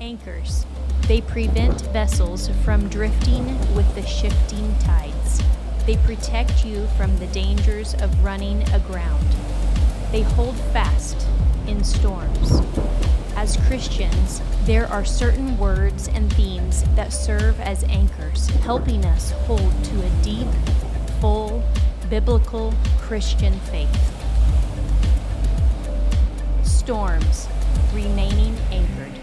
Anchors. They prevent vessels from drifting with the shifting tides. They protect you from the dangers of running aground. They hold fast in storms. As Christians, there are certain words and themes that serve as anchors, helping us hold to a deep, full, biblical Christian faith. Storms, remaining anchored.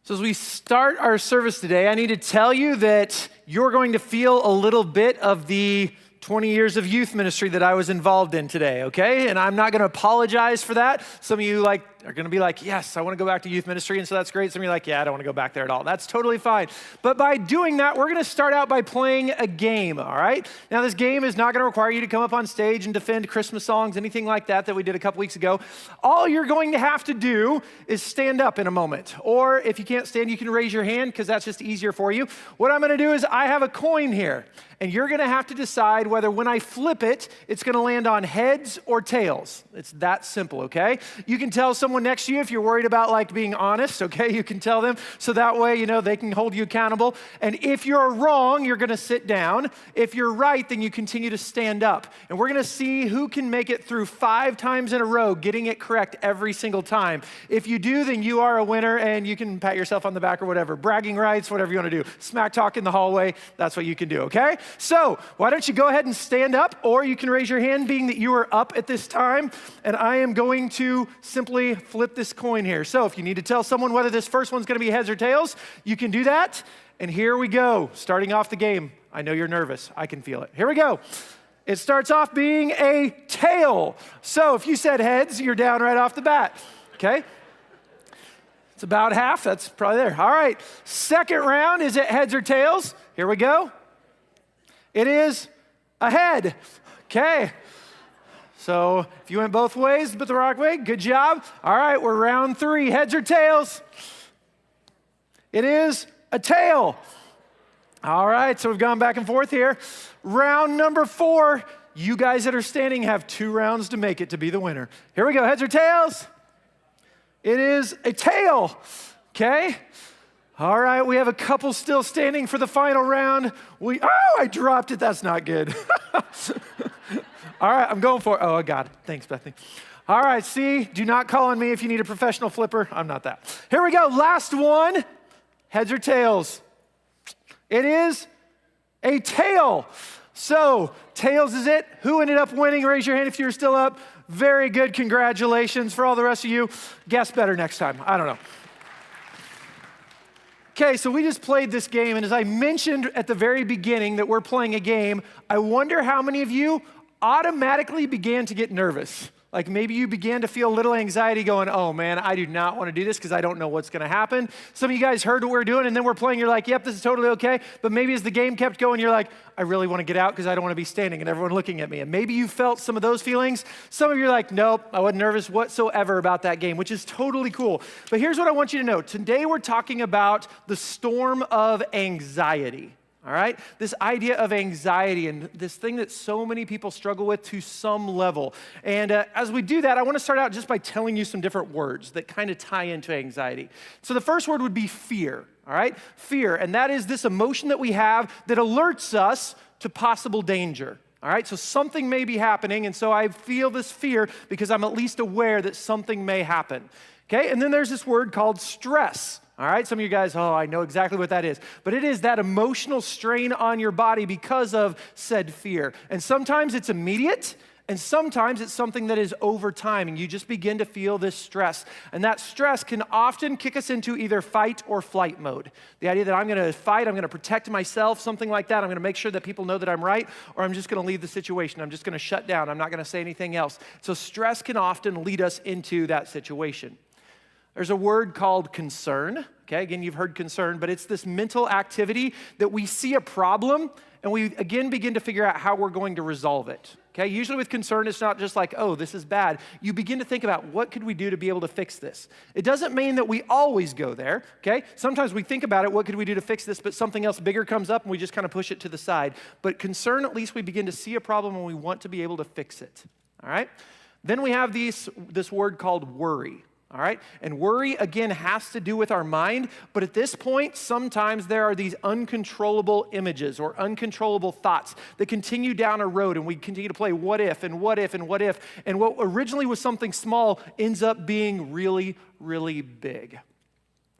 So as we start our service today, I need to tell you that you're going to feel a little bit of the 20 years of youth ministry that I was involved in today, okay? And I'm not going to apologize for that. Some of you are going to be like, yes, I want to go back to youth ministry, and so that's great. Some of you are like, yeah, I don't want to go back there at all. That's totally fine. But by doing that, we're going to start out by playing a game, all right? Now, this game is not going to require you to come up on stage and defend Christmas songs, anything like that we did a couple weeks ago. All you're going to have to do is stand up in a moment. Or if you can't stand, you can raise your hand because that's just easier for you. What I'm going to do is I have a coin here, and you're going to have to decide whether when I flip it, it's going to land on heads or tails. It's that simple, okay? You can tell someone next to you if you're worried about being honest, okay? You can tell them so that way, they can hold you accountable. And if you're wrong, you're going to sit down. If you're right, then you continue to stand up. And we're going to see who can make it through 5 times in a row, getting it correct every single time. If you do, then you are a winner, and you can pat yourself on the back or whatever. Bragging rights, whatever you want to do. Smack talk in the hallway, that's what you can do, okay? So why don't you go ahead and stand up, or you can raise your hand being that you are up at this time, and I am going to simply flip this coin here. So if you need to tell someone whether this first one's going to be heads or tails, you can do that. And here we go, starting off the game. I know you're nervous. I can feel it. Here we go. It starts off being a tail. So if you said heads, you're down right off the bat, okay? It's about half. That's probably there. All right. Second round, is it heads or tails? Here we go. It is a head. Okay. So if you went both ways but the wrong way, good job. All right, we're round 3. Heads or tails? It is a tail. All right, so we've gone back and forth here. Round number 4. You guys that are standing have 2 rounds to make it to be the winner. Here we go, heads or tails? It is a tail. Okay. All right, we have a couple still standing for the final round. I dropped it. That's not good. All right, I'm going for it. Oh, I got it. Thanks, Bethany. All right, see, do not call on me if you need a professional flipper. I'm not that. Here we go, last one. Heads or tails? It is a tail. So, tails is it. Who ended up winning? Raise your hand if you're still up. Very good, congratulations. For all the rest of you, guess better next time. I don't know. Okay, so we just played this game, and as I mentioned at the very beginning that we're playing a game, I wonder how many of you automatically began to get nervous. Like maybe you began to feel a little anxiety going, oh man, I do not want to do this because I don't know what's going to happen. Some of you guys heard what we're doing, and then we're playing, you're like, yep, this is totally okay. But maybe as the game kept going, you're like, I really want to get out because I don't want to be standing and everyone looking at me. And maybe you felt some of those feelings. Some of you are like, nope, I wasn't nervous whatsoever about that game, which is totally cool. But here's what I want you to know. Today we're talking about the storm of anxiety. All right? This idea of anxiety and this thing that so many people struggle with to some level. And as we do that, I want to start out just by telling you some different words that kind of tie into anxiety. So the first word would be fear, all right? Fear, and that is this emotion that we have that alerts us to possible danger. All right, so something may be happening, and so I feel this fear because I'm at least aware that something may happen. Okay, and then there's this word called stress. All right, some of you guys, I know exactly what that is. But it is that emotional strain on your body because of said fear. And sometimes it's immediate, and sometimes it's something that is over time, and you just begin to feel this stress. And that stress can often kick us into either fight or flight mode. The idea that I'm going to fight, I'm going to protect myself, something like that. I'm going to make sure that people know that I'm right, or I'm just going to leave the situation. I'm just going to shut down. I'm not going to say anything else. So stress can often lead us into that situation. There's a word called concern. Okay, again, you've heard concern, but it's this mental activity that we see a problem and we again begin to figure out how we're going to resolve it. Okay, usually with concern, it's not just like, oh, this is bad. You begin to think about what could we do to be able to fix this. It doesn't mean that we always go there, okay? Sometimes we think about it, what could we do to fix this, but something else bigger comes up and we just kind of push it to the side. But concern, at least we begin to see a problem and we want to be able to fix it, all right? Then we have this word called worry. All right? And worry, again, has to do with our mind, but at this point, sometimes there are these uncontrollable images or uncontrollable thoughts that continue down a road, and we continue to play what if, and what if, and what if, and what originally was something small ends up being really, really big.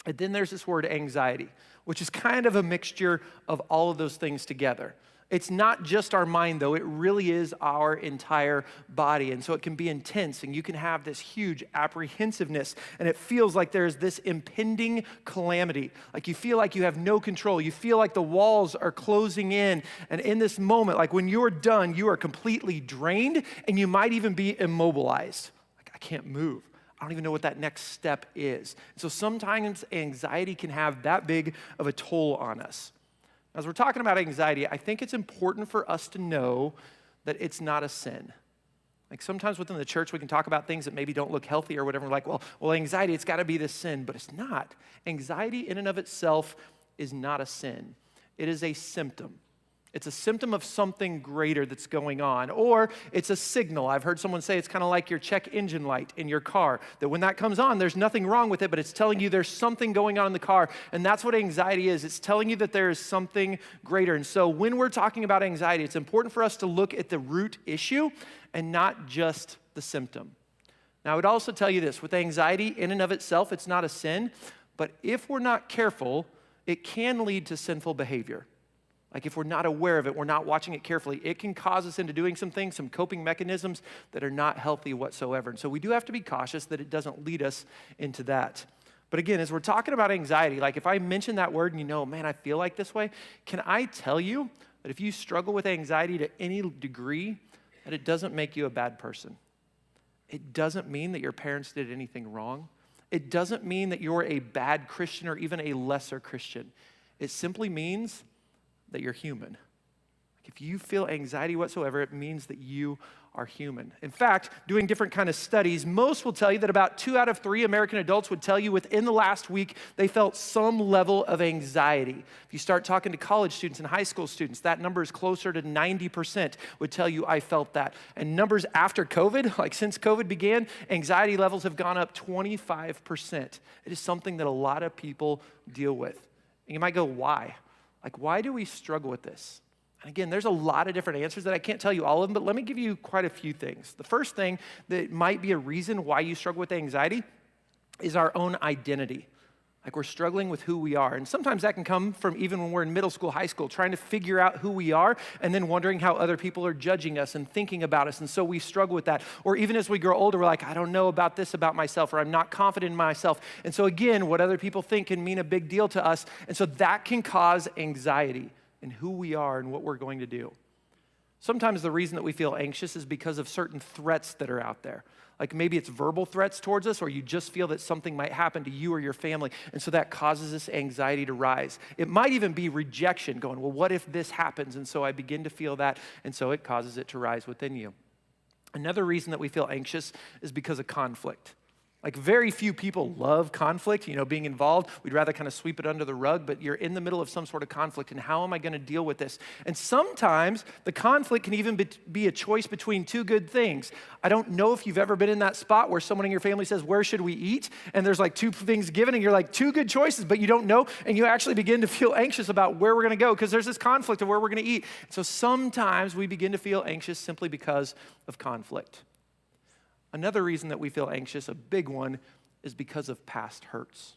And then there's this word anxiety, which is kind of a mixture of all of those things together. It's not just our mind, though. It really is our entire body. And so it can be intense, and you can have this huge apprehensiveness, and it feels like there's this impending calamity. Like you feel like you have no control. You feel like the walls are closing in. And in this moment, like when you're done, you are completely drained, and you might even be immobilized. Like, I can't move. I don't even know what that next step is. So sometimes anxiety can have that big of a toll on us. As we're talking about anxiety, I think it's important for us to know that it's not a sin. Like sometimes within the church, we can talk about things that maybe don't look healthy or whatever. We're like, well, anxiety, it's got to be this sin, but it's not. Anxiety in and of itself is not a sin. It is a symptom. It's a symptom of something greater that's going on, or it's a signal. I've heard someone say it's kind of like your check engine light in your car, that when that comes on, there's nothing wrong with it, but it's telling you there's something going on in the car, and that's what anxiety is. It's telling you that there is something greater. And so when we're talking about anxiety, it's important for us to look at the root issue and not just the symptom. Now, I would also tell you this, with anxiety in and of itself, it's not a sin, but if we're not careful, it can lead to sinful behavior. Like if we're not aware of it, we're not watching it carefully, it can cause us into doing some things, some coping mechanisms that are not healthy whatsoever. And so we do have to be cautious that it doesn't lead us into that. But again, as we're talking about anxiety, like if I mention that word and you know, man, I feel like this way, can I tell you that if you struggle with anxiety to any degree, that it doesn't make you a bad person. It doesn't mean that your parents did anything wrong. It doesn't mean that you're a bad Christian or even a lesser Christian. It simply means that you're human. If you feel anxiety whatsoever, it means that you are human. In fact, doing different kind of studies, most will tell you that about 2 out of 3 American adults would tell you within the last week they felt some level of anxiety. If you start talking to college students and high school students, that number is closer to 90% would tell you I felt that. And numbers after COVID, like since COVID began, anxiety levels have gone up 25%. It is something that a lot of people deal with. And you might go, why? Like, why do we struggle with this? And again, there's a lot of different answers that I can't tell you all of them, but let me give you quite a few things. The first thing that might be a reason why you struggle with anxiety is our own identity. Like we're struggling with who we are. And sometimes that can come from even when we're in middle school, high school, trying to figure out who we are and then wondering how other people are judging us and thinking about us. And so we struggle with that. Or even as we grow older, we're like, I don't know about this about myself, or I'm not confident in myself. And so again, what other people think can mean a big deal to us. And so that can cause anxiety in who we are and what we're going to do. Sometimes the reason that we feel anxious is because of certain threats that are out there. Like maybe it's verbal threats towards us, or you just feel that something might happen to you or your family, and so that causes this anxiety to rise. It might even be rejection, going, well, what if this happens? And so I begin to feel that, and so it causes it to rise within you. Another reason that we feel anxious is because of conflict. Like very few people love conflict, being involved. We'd rather kind of sweep it under the rug, but you're in the middle of some sort of conflict, and how am I going to deal with this? And sometimes the conflict can even be a choice between two good things. I don't know if you've ever been in that spot where someone in your family says, where should we eat? And there's like 2 things given, and you're like, 2 good choices, but you don't know, and you actually begin to feel anxious about where we're going to go because there's this conflict of where we're going to eat. So sometimes we begin to feel anxious simply because of conflict. Another reason that we feel anxious, a big one, is because of past hurts.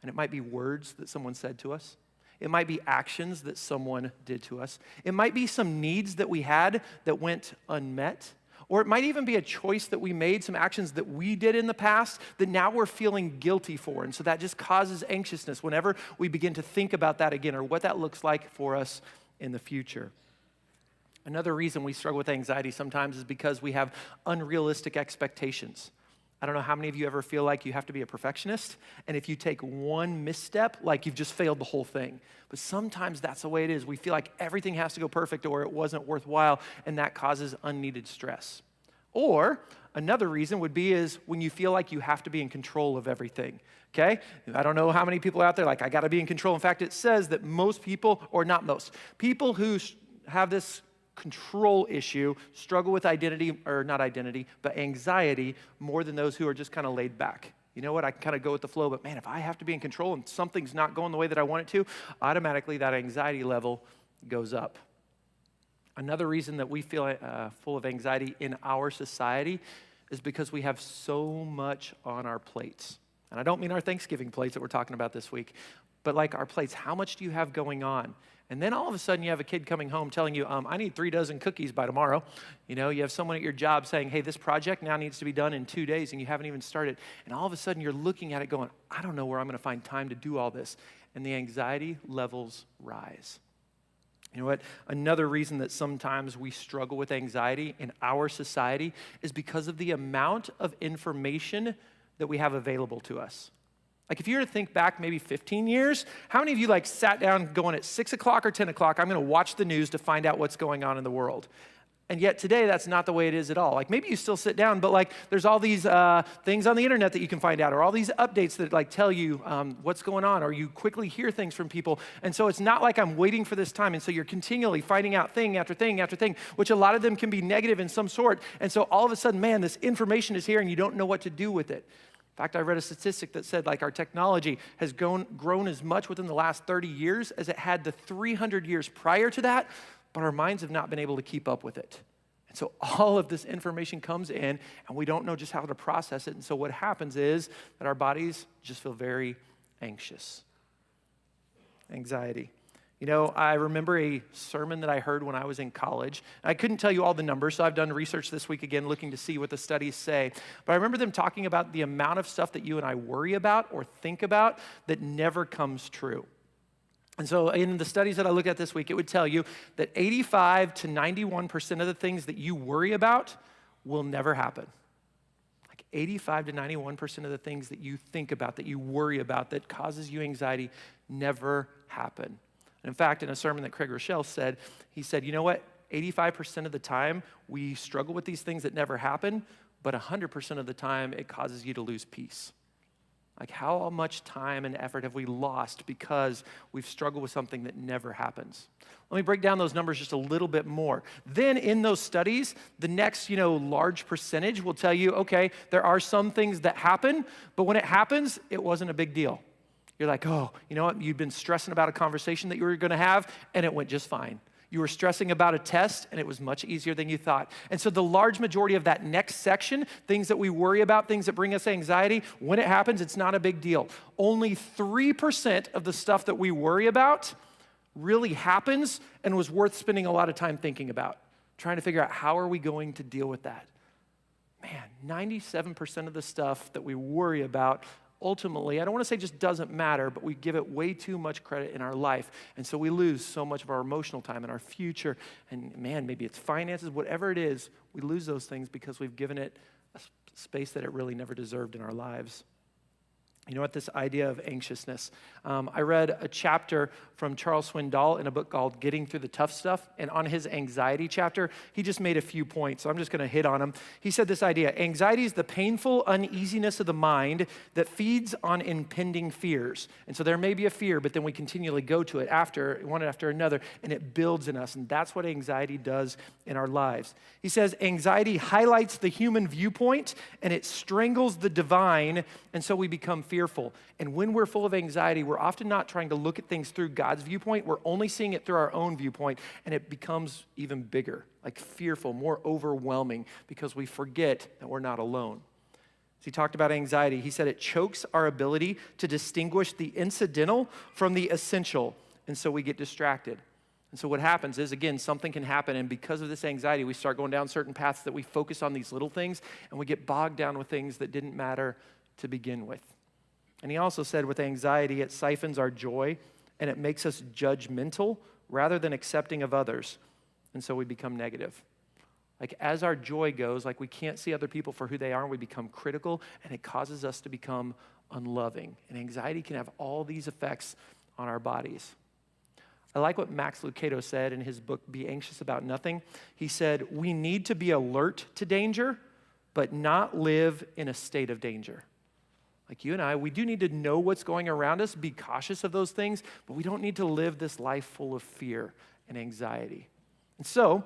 And it might be words that someone said to us. It might be actions that someone did to us. It might be some needs that we had that went unmet. Or it might even be a choice that we made, some actions that we did in the past that now we're feeling guilty for. And so that just causes anxiousness whenever we begin to think about that again, or what that looks like for us in the future. Another reason we struggle with anxiety sometimes is because we have unrealistic expectations. I don't know how many of you ever feel like you have to be a perfectionist, and if you take one misstep, like you've just failed the whole thing. But sometimes that's the way it is. We feel like everything has to go perfect or it wasn't worthwhile, and that causes unneeded stress. Or another reason would be is when you feel like you have to be in control of everything, okay? I don't know how many people out there like, I got to be in control. In fact, it says that most people, or not most, people who have this control issue struggle with but anxiety more than those who are just kind of laid back. You know what, I can kind of go with the flow, but man, if I have to be in control and something's not going the way that I want it to, automatically that anxiety level goes up. Another reason that we feel full of anxiety in our society is because we have so much on our plates. And I don't mean our Thanksgiving plates that we're talking about this week, but like our plates, how much do you have going on? And then all of a sudden you have a kid coming home telling you, I need 3 dozen cookies by tomorrow. You know, you have someone at your job saying, hey, this project now needs to be done in 2 days and you haven't even started. And all of a sudden you're looking at it going, I don't know where I'm gonna find time to do all this. And the anxiety levels rise. You know what? Another reason that sometimes we struggle with anxiety in our society is because of the amount of information that we have available to us. Like if you were to think back maybe 15 years, how many of you like sat down going at 6 o'clock or 10 o'clock, I'm gonna watch the news to find out what's going on in the world? And yet today, that's not the way it is at all. Like maybe you still sit down, but like there's all these things on the internet that you can find out, or all these updates that like tell you what's going on, or you quickly hear things from people. And so it's not like I'm waiting for this time. And so you're continually finding out thing after thing after thing, which a lot of them can be negative in some sort. And so all of a sudden, man, this information is here and you don't know what to do with it. In fact, I read a statistic that said like our technology has grown as much within the last 30 years as it had the 300 years prior to that, but our minds have not been able to keep up with it. And so all of this information comes in and we don't know just how to process it. And so what happens is that our bodies just feel very anxious. Anxiety. You know, I remember a sermon that I heard when I was in college. I couldn't tell you all the numbers, so I've done research this week again looking to see what the studies say. But I remember them talking about the amount of stuff that you and I worry about or think about that never comes true. And so in the studies that I looked at this week, it would tell you that 85 to 91% of the things that you worry about will never happen. Like 85 to 91% of the things that you think about, that you worry about, that causes you anxiety, never happen. In fact, in a sermon that Craig Rochelle said, he said, you know what? 85% of the time, we struggle with these things that never happen, but 100% of the time, it causes you to lose peace. Like how much time and effort have we lost because we've struggled with something that never happens? Let me break down those numbers just a little bit more. Then in those studies, the next, large percentage will tell you, okay, there are some things that happen, but when it happens, it wasn't a big deal. You're like, oh, you know what? You've been stressing about a conversation that you were going to have, and it went just fine. You were stressing about a test, and it was much easier than you thought. And so the large majority of that next section, things that we worry about, things that bring us anxiety, when it happens, it's not a big deal. Only 3% of the stuff that we worry about really happens and was worth spending a lot of time thinking about, trying to figure out how are we going to deal with that. Man, 97% of the stuff that we worry about ultimately, I don't want to say just doesn't matter, but we give it way too much credit in our life. And so we lose so much of our emotional time and our future. And man, maybe it's finances, whatever it is, we lose those things because we've given it a space that it really never deserved in our lives. You know what, this idea of anxiousness. I read a chapter from Charles Swindoll in a book called Getting Through the Tough Stuff. And on his anxiety chapter, he just made a few points. So I'm just going to hit on them. He said this idea: anxiety is the painful uneasiness of the mind that feeds on impending fears. And so there may be a fear, but then we continually go to it one after another, and it builds in us. And that's what anxiety does in our lives. He says anxiety highlights the human viewpoint, and it strangles the divine, and so we become fearful. And when we're full of anxiety, we're often not trying to look at things through God's viewpoint. We're only seeing it through our own viewpoint, and it becomes even bigger, like fearful, more overwhelming, because we forget that we're not alone. So he talked about anxiety. He said it chokes our ability to distinguish the incidental from the essential, and so we get distracted. And so what happens is, again, something can happen, and because of this anxiety, we start going down certain paths that we focus on these little things, and we get bogged down with things that didn't matter to begin with. And he also said with anxiety, it siphons our joy, and it makes us judgmental rather than accepting of others, and so we become negative. Like as our joy goes, like we can't see other people for who they are, and we become critical, and it causes us to become unloving. And anxiety can have all these effects on our bodies. I like what Max Lucado said in his book, Be Anxious About Nothing. He said, we need to be alert to danger, but not live in a state of danger. Like you and I, we do need to know what's going around us, be cautious of those things, but we don't need to live this life full of fear and anxiety. And so,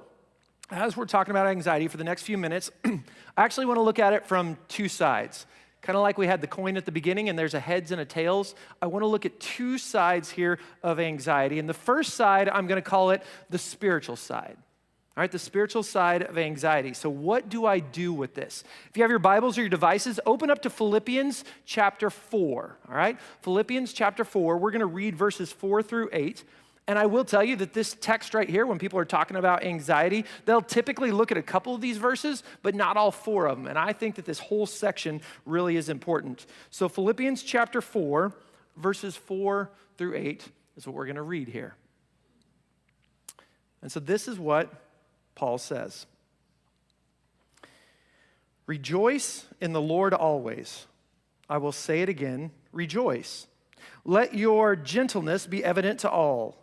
as we're talking about anxiety for the next few minutes, I actually want to look at it from two sides. Kind of like we had the coin at the beginning and there's a heads and a tails. I want to look at two sides here of anxiety. And the first side, I'm going to call it the spiritual side. All right, the spiritual side of anxiety. So what do I do with this? If you have your Bibles or your devices, open up to Philippians chapter 4. All right, Philippians chapter 4. We're going to read verses 4 through 8. And I will tell you that this text right here, when people are talking about anxiety, they'll typically look at a couple of these verses, but not all four of them. And I think that this whole section really is important. So Philippians chapter 4, verses 4 through 8 is what we're going to read here. And so this is what Paul says. Rejoice in the Lord always. I will say it again, rejoice. Let your gentleness be evident to all.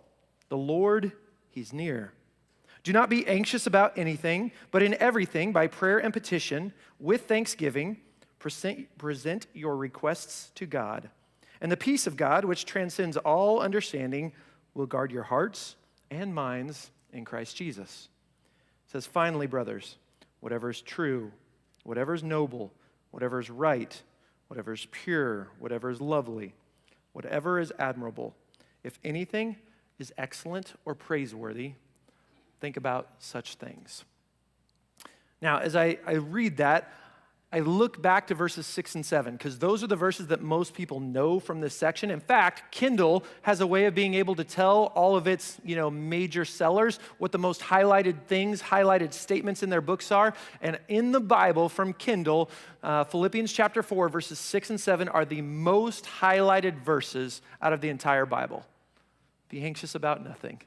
The Lord, he's near. Do not be anxious about anything, but in everything, by prayer and petition, with thanksgiving, present your requests to God. And the peace of God, which transcends all understanding, will guard your hearts and minds in Christ Jesus. It says, finally, brothers, whatever is true, whatever is noble, whatever is right, whatever is pure, whatever is lovely, whatever is admirable, if anything is excellent or praiseworthy, think about such things. Now, as I read that, I look back to verses 6 and 7, because those are the verses that most people know from this section. In fact, Kindle has a way of being able to tell all of its, major sellers what the most highlighted things, highlighted statements in their books are. And in the Bible from Kindle, Philippians chapter 4, verses 6 and 7 are the most highlighted verses out of the entire Bible. Be anxious about nothing.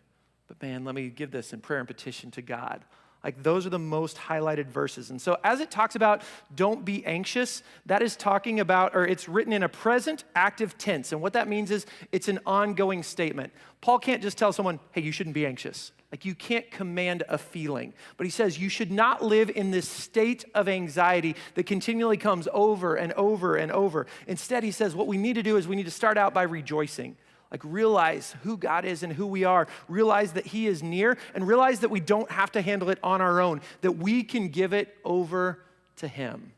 But man, let me give this in prayer and petition to God. Like those are the most highlighted verses. And so as it talks about don't be anxious, that is talking about, or it's written in a present active tense. And what that means is it's an ongoing statement. Paul can't just tell someone, hey, you shouldn't be anxious. Like you can't command a feeling. But he says you should not live in this state of anxiety that continually comes over and over and over. Instead, he says what we need to do is we need to start out by rejoicing. Like realize who God is and who we are. Realize that he is near and realize that we don't have to handle it on our own, that we can give it over to him.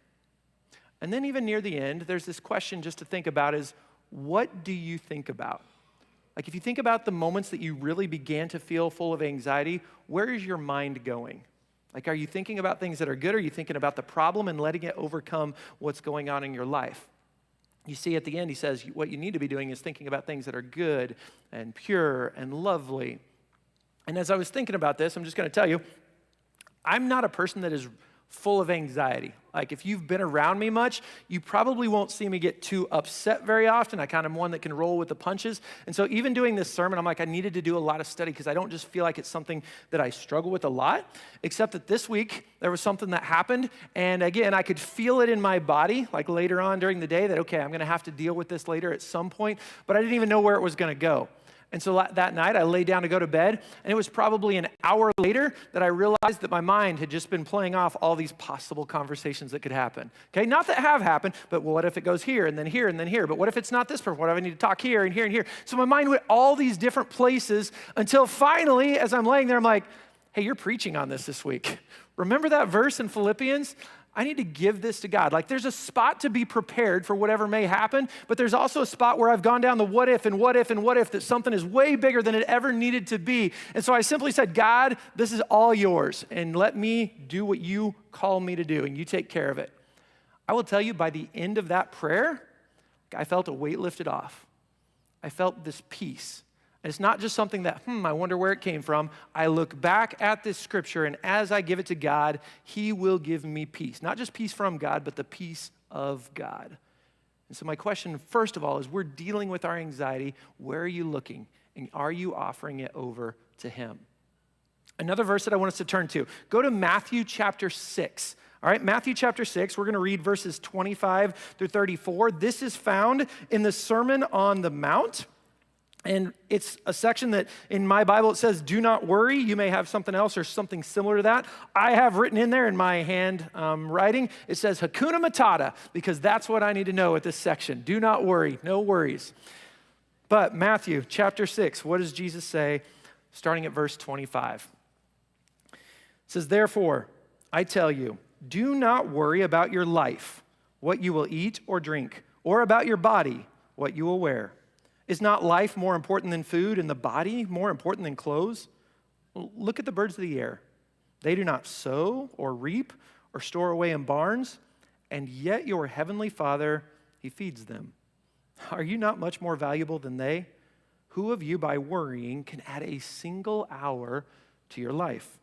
And then even near the end, there's this question just to think about is, what do you think about? Like if you think about the moments that you really began to feel full of anxiety, where is your mind going? Like are you thinking about things that are good? Or are you thinking about the problem and letting it overcome what's going on in your life? You see at the end, he says, what you need to be doing is thinking about things that are good and pure and lovely. And as I was thinking about this, I'm just going to tell you, I'm not a person that is full of anxiety. Like if you've been around me much, you probably won't see me get too upset very often. I kind of am one that can roll with the punches. And so even doing this sermon, I'm like, I needed to do a lot of study because I don't just feel like it's something that I struggle with a lot, except that this week there was something that happened. And again, I could feel it in my body, like later on during the day that, okay, I'm going to have to deal with this later at some point, but I didn't even know where it was going to go. And so that night, I lay down to go to bed, and it was probably an hour later that I realized that my mind had just been playing off all these possible conversations that could happen. Okay, not that have happened, but what if it goes here, and then here, and then here? But what if it's not this person? What if I need to talk here, and here, and here? So my mind went all these different places until finally, as I'm laying there, I'm like, hey, you're preaching on this week. Remember that verse in Philippians? I need to give this to God. Like there's a spot to be prepared for whatever may happen, but there's also a spot where I've gone down the what if and what if and what if that something is way bigger than it ever needed to be. And so I simply said, God, this is all yours, and let me do what you call me to do, and you take care of it. I will tell you, by the end of that prayer, I felt a weight lifted off. I felt this peace. And it's not just something that, I wonder where it came from. I look back at this scripture, and as I give it to God, he will give me peace. Not just peace from God, but the peace of God. And so my question, first of all, is we're dealing with our anxiety. Where are you looking? And are you offering it over to him? Another verse that I want us to turn to, go to Matthew chapter 6. All right, Matthew chapter 6, we're going to read verses 25 through 34. This is found in the Sermon on the Mount. And it's a section that in my Bible it says, do not worry. You may have something else or something similar to that. I have written in there in my hand writing, it says Hakuna Matata, because that's what I need to know at this section. Do not worry, no worries. But Matthew chapter 6, what does Jesus say? Starting at verse 25. It says, therefore, I tell you, do not worry about your life, what you will eat or drink, or about your body, what you will wear. Is not life more important than food, and the body more important than clothes? Look at the birds of the air. They do not sow or reap or store away in barns, and yet your heavenly Father, he feeds them. Are you not much more valuable than they? Who of you, by worrying, can add a single hour to your life?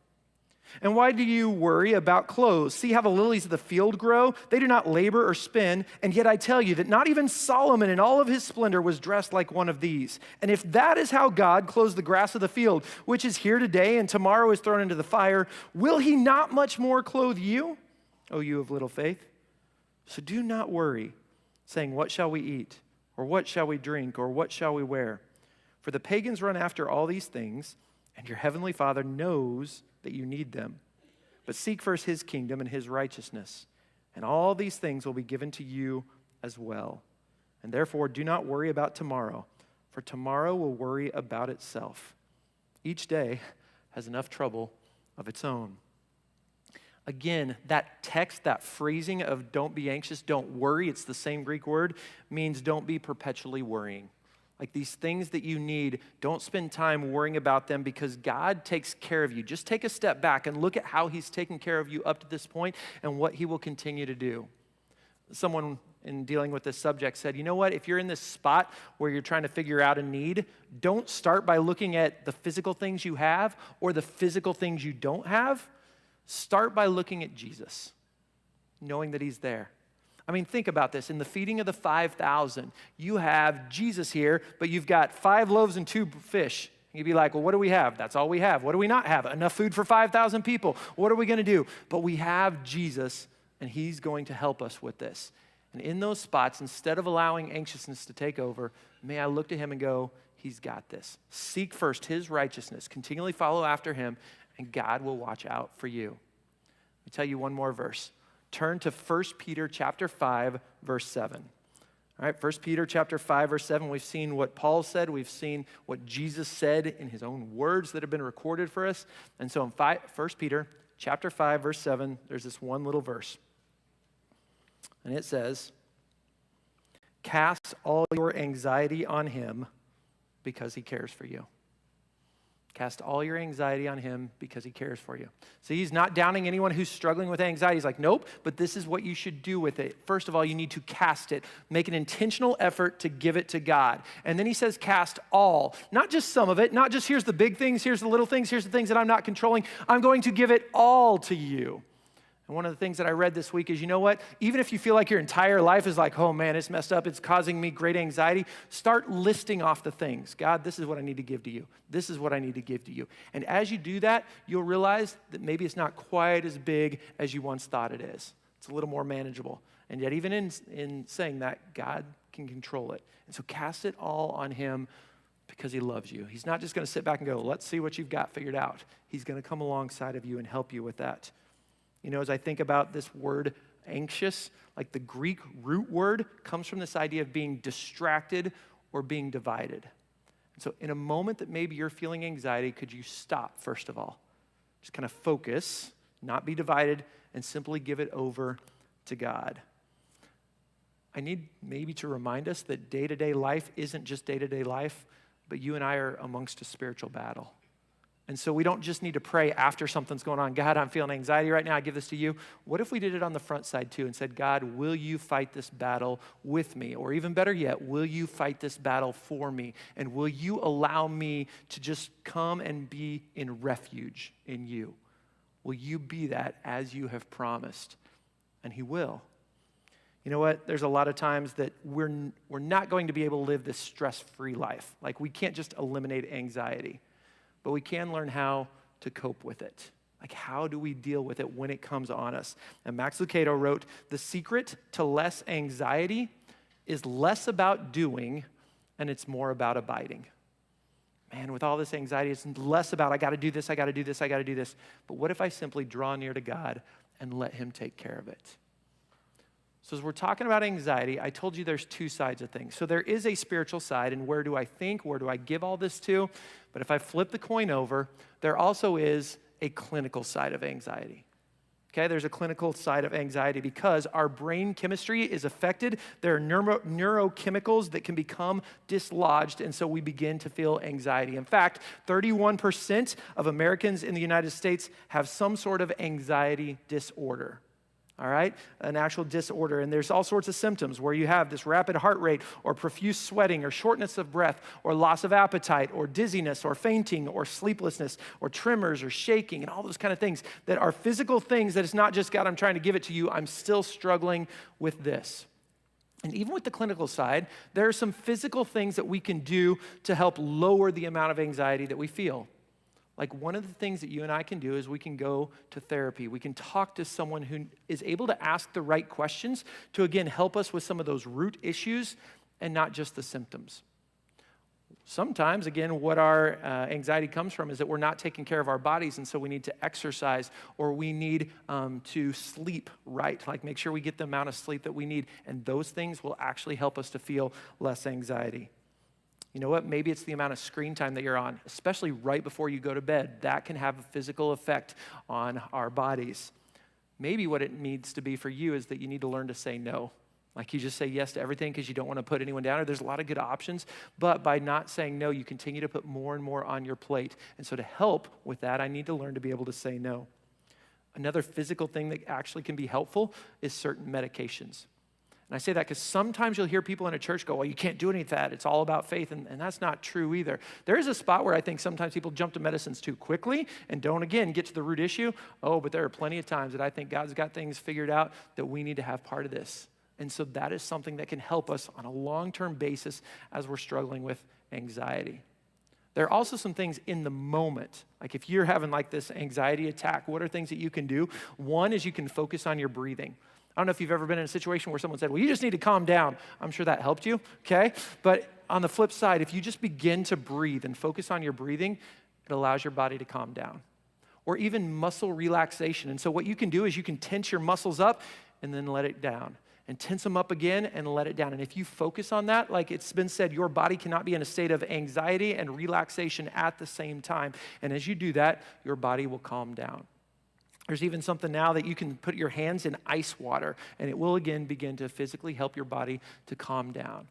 And why do you worry about clothes? See how the lilies of the field grow? They do not labor or spin, and yet I tell you that not even Solomon in all of his splendor was dressed like one of these. And if that is how God clothes the grass of the field, which is here today and tomorrow is thrown into the fire, will he not much more clothe you, O you of little faith? So do not worry, saying, what shall we eat? Or what shall we drink? Or what shall we wear? For the pagans run after all these things, and your heavenly Father knows that you need them. But seek first his kingdom and his righteousness, and all these things will be given to you as well. And therefore, do not worry about tomorrow, for tomorrow will worry about itself. Each day has enough trouble of its own. Again, that text, that phrasing of don't be anxious, don't worry, it's the same Greek word, means don't be perpetually worrying. Like these things that you need, don't spend time worrying about them because God takes care of you. Just take a step back and look at how he's taken care of you up to this point and what he will continue to do. Someone in dealing with this subject said, you know what, if you're in this spot where you're trying to figure out a need, don't start by looking at the physical things you have or the physical things you don't have. Start by looking at Jesus, knowing that he's there. I mean, think about this. In the feeding of the 5,000, you have Jesus here, but you've got 5 loaves and 2 fish. You'd be like, well, what do we have? That's all we have. What do we not have? Enough food for 5,000 people. What are we going to do? But we have Jesus, and he's going to help us with this. And in those spots, instead of allowing anxiousness to take over, may I look to him and go, he's got this. Seek first his righteousness. Continually follow after him, and God will watch out for you. Let me tell you one more verse. Turn to 1 Peter chapter 5, verse 7. All right, 1 Peter chapter 5, verse 7, we've seen what Paul said. We've seen what Jesus said in his own words that have been recorded for us. And so in 1 Peter chapter 5, verse 7, there's this one little verse. And it says, cast all your anxiety on him because he cares for you. Cast all your anxiety on him because he cares for you. So he's not downing anyone who's struggling with anxiety. He's like, nope, but this is what you should do with it. First of all, you need to cast it. Make an intentional effort to give it to God. And then he says cast all, not just some of it, not just here's the big things, here's the little things, here's the things that I'm not controlling. I'm going to give it all to you. And one of the things that I read this week is, you know what? Even if you feel like your entire life is like, oh man, it's messed up, it's causing me great anxiety, start listing off the things. God, this is what I need to give to you. This is what I need to give to you. And as you do that, you'll realize that maybe it's not quite as big as you once thought it is. It's a little more manageable. And yet even in saying that, God can control it. And so cast it all on him because he loves you. He's not just going to sit back and go, let's see what you've got figured out. He's going to come alongside of you and help you with that. You know, as I think about this word anxious, like the Greek root word comes from this idea of being distracted or being divided. And so in a moment that maybe you're feeling anxiety, could you stop, first of all? Just kind of focus, not be divided, and simply give it over to God. I need maybe to remind us that day-to-day life isn't just day-to-day life, but you and I are amongst a spiritual battle. And so we don't just need to pray after something's going on. God, I'm feeling anxiety right now. I give this to you. What if we did it on the front side too and said, God, will you fight this battle with me? Or even better yet, will you fight this battle for me? And will you allow me to just come and be in refuge in you? Will you be that as you have promised? And he will. You know what? There's a lot of times that we're not going to be able to live this stress-free life. Like we can't just eliminate anxiety. But we can learn how to cope with it. Like, how do we deal with it when it comes on us? And Max Lucado wrote, "The secret to less anxiety is less about doing and it's more about abiding." Man, with all this anxiety, it's less about, I got to do this, I got to do this, I got to do this. But what if I simply draw near to God and let him take care of it? So as we're talking about anxiety, I told you there's two sides of things. So there is a spiritual side, and where do I think, where do I give all this to? But if I flip the coin over, there also is a clinical side of anxiety. Okay, there's a clinical side of anxiety because our brain chemistry is affected. There are neurochemicals that can become dislodged, and so we begin to feel anxiety. In fact, 31% of Americans in the United States have some sort of anxiety disorder. All right, an actual disorder. And there's all sorts of symptoms where you have this rapid heart rate or profuse sweating or shortness of breath or loss of appetite or dizziness or fainting or sleeplessness or tremors or shaking and all those kind of things that are physical things that it's not just, God, I'm trying to give it to you. I'm still struggling with this. And even with the clinical side, there are some physical things that we can do to help lower the amount of anxiety that we feel. Like, one of the things that you and I can do is we can go to therapy. We can talk to someone who is able to ask the right questions to, again, help us with some of those root issues and not just the symptoms. Sometimes, again, what our anxiety comes from is that we're not taking care of our bodies, and so we need to exercise or we need to sleep right, like make sure we get the amount of sleep that we need, and those things will actually help us to feel less anxiety. You know what? Maybe it's the amount of screen time that you're on, especially right before you go to bed. That can have a physical effect on our bodies. Maybe what it needs to be for you is that you need to learn to say no. Like, you just say yes to everything because you don't want to put anyone down, or there's a lot of good options. But by not saying no, you continue to put more and more on your plate. And so to help with that, I need to learn to be able to say no. Another physical thing that actually can be helpful is certain medications. And I say that because sometimes you'll hear people in a church go, well, you can't do any of that. It's all about faith. And that's not true either. There is a spot where I think sometimes people jump to medicines too quickly and don't, again, get to the root issue. Oh, but there are plenty of times that I think God's got things figured out that we need to have part of this. And so that is something that can help us on a long-term basis as we're struggling with anxiety. There are also some things in the moment. Like, if you're having like this anxiety attack, what are things that you can do? One is you can focus on your breathing. I don't know if you've ever been in a situation where someone said, well, you just need to calm down. I'm sure that helped you, okay? But on the flip side, if you just begin to breathe and focus on your breathing, it allows your body to calm down. Or even muscle relaxation. And so what you can do is you can tense your muscles up and then let it down. And tense them up again and let it down. And if you focus on that, like it's been said, your body cannot be in a state of anxiety and relaxation at the same time. And as you do that, your body will calm down. There's even something now that you can put your hands in ice water, and it will again begin to physically help your body to calm down.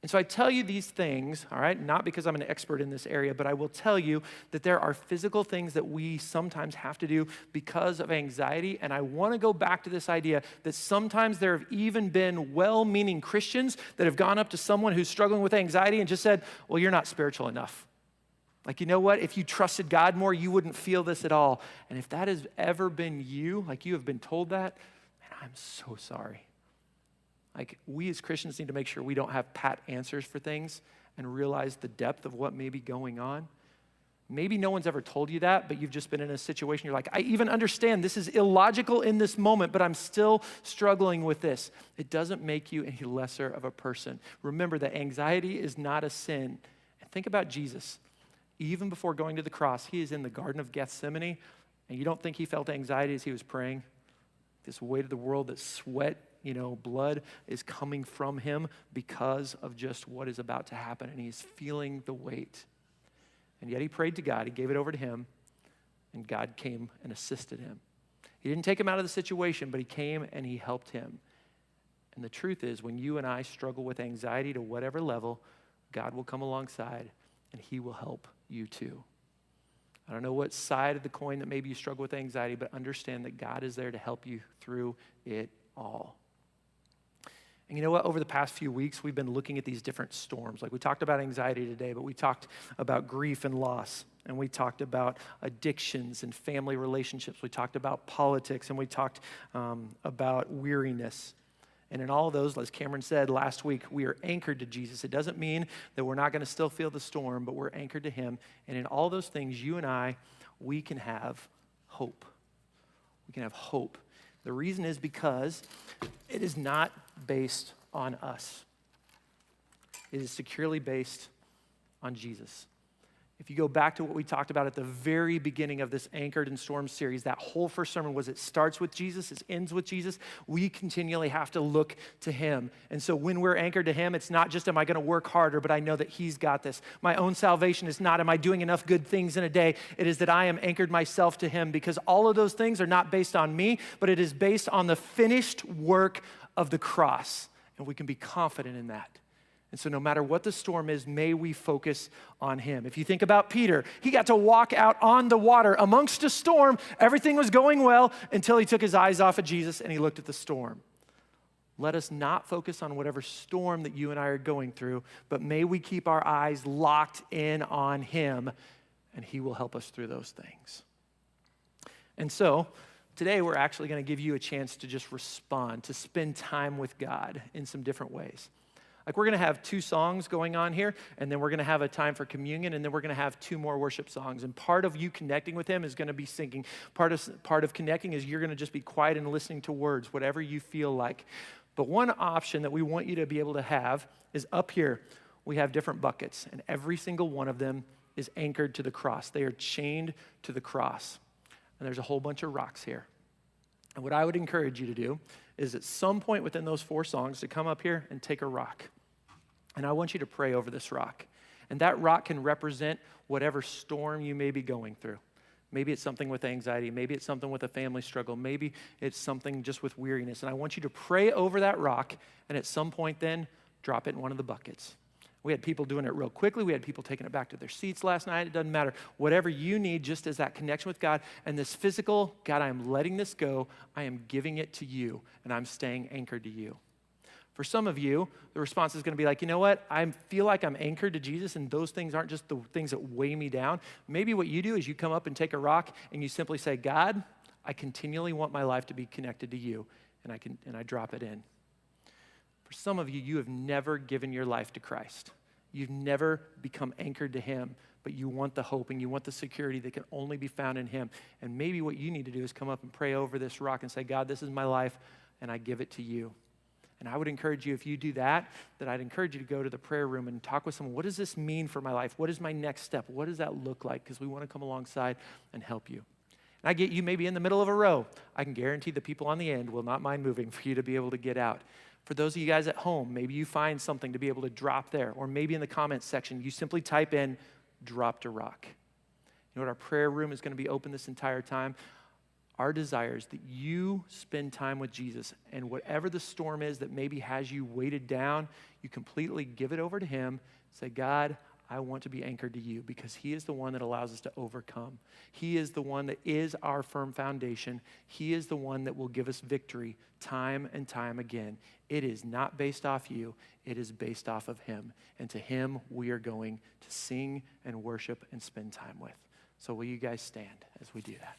And so I tell you these things, all right, not because I'm an expert in this area, but I will tell you that there are physical things that we sometimes have to do because of anxiety. And I want to go back to this idea that sometimes there have even been well-meaning Christians that have gone up to someone who's struggling with anxiety and just said, well, you're not spiritual enough. Like, you know what? If you trusted God more, you wouldn't feel this at all. And if that has ever been you, like you have been told that, man, I'm so sorry. Like, we as Christians need to make sure we don't have pat answers for things and realize the depth of what may be going on. Maybe no one's ever told you that, but you've just been in a situation you're like, I even understand this is illogical in this moment, but I'm still struggling with this. It doesn't make you any lesser of a person. Remember that anxiety is not a sin. And think about Jesus. Even before going to the cross, he is in the Garden of Gethsemane, and you don't think he felt anxiety as he was praying? This weight of the world, that sweat, blood is coming from him because of just what is about to happen, and he's feeling the weight. And yet he prayed to God, he gave it over to him, and God came and assisted him. He didn't take him out of the situation, but he came and he helped him. And the truth is, when you and I struggle with anxiety to whatever level, God will come alongside and he will help you too. I don't know what side of the coin that maybe you struggle with anxiety, but understand that God is there to help you through it all. And you know what? Over the past few weeks, we've been looking at these different storms. Like, we talked about anxiety today, but we talked about grief and loss. And we talked about addictions and family relationships. We talked about politics, and we talked about weariness. And in all of those, as Cameron said last week, we are anchored to Jesus. It doesn't mean that we're not going to still feel the storm, but we're anchored to him. And in all those things, you and I we can have hope. We can have hope. The reason is because it is not based on us. It is securely based on Jesus. If you go back to what we talked about at the very beginning of this Anchored in Storms series, that whole first sermon was it starts with Jesus, it ends with Jesus. We continually have to look to him. And so when we're anchored to him, it's not just, am I going to work harder, but I know that he's got this. My own salvation is not, am I doing enough good things in a day? It is that I am anchored myself to him, because all of those things are not based on me, but it is based on the finished work of the cross. And we can be confident in that. And so no matter what the storm is, may we focus on him. If you think about Peter, he got to walk out on the water amongst a storm. Everything was going well until he took his eyes off of Jesus and he looked at the storm. Let us not focus on whatever storm that you and I are going through, but may we keep our eyes locked in on him, and he will help us through those things. And so today we're actually going to give you a chance to just respond, to spend time with God in some different ways. Like, we're going to have 2 songs going on here, and then we're going to have a time for communion, and then we're going to have 2 more worship songs. And part of you connecting with him is going to be singing. Part of connecting is you're going to just be quiet and listening to words, whatever you feel like. But one option that we want you to be able to have is up here. We have different buckets, and every single one of them is anchored to the cross. They are chained to the cross. And there's a whole bunch of rocks here. And what I would encourage you to do is at some point within those 4 songs to come up here and take a rock. And I want you to pray over this rock. And that rock can represent whatever storm you may be going through. Maybe it's something with anxiety. Maybe it's something with a family struggle. Maybe it's something just with weariness. And I want you to pray over that rock, and at some point then, drop it in one of the buckets. We had people doing it real quickly. We had people taking it back to their seats last night. It doesn't matter. Whatever you need, just as that connection with God and this physical, God, I am letting this go. I am giving it to you, and I'm staying anchored to you. For some of you, the response is going to be like, you know what? I feel like I'm anchored to Jesus, and those things aren't just the things that weigh me down. Maybe what you do is you come up and take a rock, and you simply say, God, I continually want my life to be connected to you, and I drop it in. For some of you, you have never given your life to Christ. You've never become anchored to him, but you want the hope and you want the security that can only be found in him. And maybe what you need to do is come up and pray over this rock and say, God, this is my life, and I give it to you. And I would encourage you, if you do that, I'd encourage you to go to the prayer room and talk with someone. What does this mean for my life? What is my next step? What does that look like? Because we want to come alongside and help you. And I get you maybe in the middle of a row. I can guarantee the people on the end will not mind moving for you to be able to get out. For those of you guys at home, maybe you find something to be able to drop there. Or maybe in the comments section, you simply type in, dropped a rock. You know what? Our prayer room is going to be open this entire time. Our desire is that you spend time with Jesus, and whatever the storm is that maybe has you weighted down, you completely give it over to him. Say, God, I want to be anchored to you, because he is the one that allows us to overcome. He is the one that is our firm foundation. He is the one that will give us victory time and time again. It is not based off you. It is based off of him. And to him, we are going to sing and worship and spend time with. So will you guys stand as we do that?